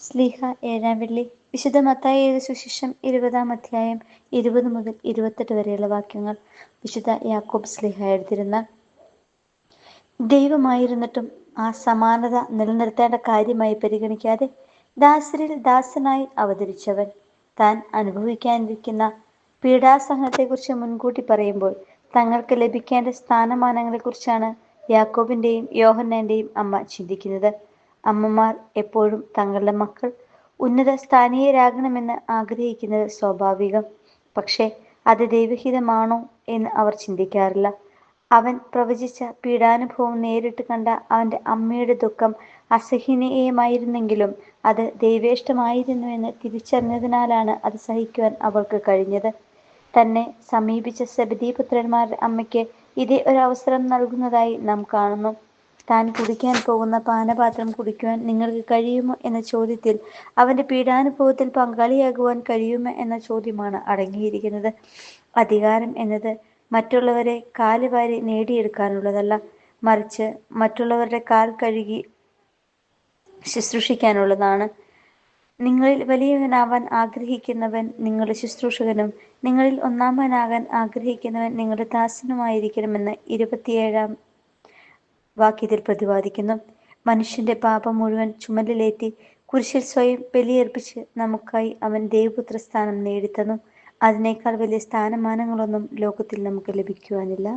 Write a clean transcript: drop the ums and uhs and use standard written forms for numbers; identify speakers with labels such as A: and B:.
A: ശ്ലീഹ ഏഴാം വെള്ളി. വിശുദ്ധ മത്തായി എഴുതിയ സുവിശേഷം 20-ാം അധ്യായം 20 മുതൽ 28 വരെയുള്ള വാക്യങ്ങൾ. വിശുദ്ധ യാക്കോബ് ശ്ലീഹ എഴുതിയിരുന്ന ദൈവമായിരുന്നിട്ടും ആ സമാനത നിലനിർത്തേണ്ട കാര്യമായി പരിഗണിക്കാതെ ദാസരിൽ ദാസനായി അവതരിച്ചവൻ താൻ അനുഭവിക്കാനിരിക്കുന്ന പീഡാസഹനത്തെക്കുറിച്ച് മുൻകൂട്ടി പറയുമ്പോൾ തങ്ങൾക്ക് ലഭിക്കേണ്ട സ്ഥാനമാനങ്ങളെക്കുറിച്ചാണ് യാക്കോബിന്റെയും യോഹന്നാന്റെയും അമ്മ ചിന്തിക്കുന്നത്. അമ്മമാർ എപ്പോഴും തങ്ങളുടെ മക്കൾ ഉന്നത സ്ഥാനീയരാകണമെന്ന് ആഗ്രഹിക്കുന്നത് സ്വാഭാവികം. പക്ഷേ അത് ദൈവഹിതമാണോ എന്ന് അവർ ചിന്തിക്കാറില്ല. അവൻ പ്രവചിച്ച പീഡാനുഭവം നേരിട്ട് കണ്ട അവന്റെ അമ്മയുടെ ദുഃഖം അസഹനീയമായിരുന്നെങ്കിലും അത് ദൈവേഷ്ടമായിരുന്നുവെന്ന് തിരിച്ചറിഞ്ഞതിനാലാണ് അത് സഹിക്കുവാൻ അവൾക്ക് കഴിഞ്ഞത്. തന്നെ സമീപിച്ച സെബെദീപുത്രന്മാരുടെ അമ്മയ്ക്ക് ഇതേ ഒരു അവസരം നൽകുന്നതായി നാം കാണുന്നു. താൻ കുടിക്കാൻ പോകുന്ന പാനപാത്രം കുടിക്കുവാൻ നിങ്ങൾക്ക് കഴിയുമോ എന്ന ചോദ്യത്തിൽ അവന്റെ പീഡാനുഭവത്തിൽ പങ്കാളിയാകുവാൻ കഴിയുമോ എന്ന ചോദ്യമാണ് അടങ്ങിയിരിക്കുന്നത്. അധികാരം എന്നത് മറ്റുള്ളവരെ കാലുവാരി നേടിയെടുക്കാനുള്ളതല്ല, മറിച്ച് മറ്റുള്ളവരുടെ കാൽ കഴുകി ശുശ്രൂഷിക്കാനുള്ളതാണ്. നിങ്ങളിൽ വലിയവനാവാൻ ആഗ്രഹിക്കുന്നവൻ നിങ്ങളുടെ ശുശ്രൂഷകനും നിങ്ങളിൽ ഒന്നാമനാകാൻ ആഗ്രഹിക്കുന്നവൻ നിങ്ങളുടെ ദാസനുമായിരിക്കണമെന്ന് 27-ാം വാക്യത്തിൽ പ്രതിപാദിക്കുന്നു. മനുഷ്യന്റെ പാപം മുഴുവൻ ചുമലിലേറ്റി കുരിശിൽ സ്വയം ബലിയർപ്പിച്ച് നമുക്കായി അവൻ ദൈവപുത്ര സ്ഥാനം നേടിത്തന്നു. അതിനേക്കാൾ വലിയ സ്ഥാനമാനങ്ങളൊന്നും ലോകത്തിൽ നമുക്ക് ലഭിക്കുവാനില്ല.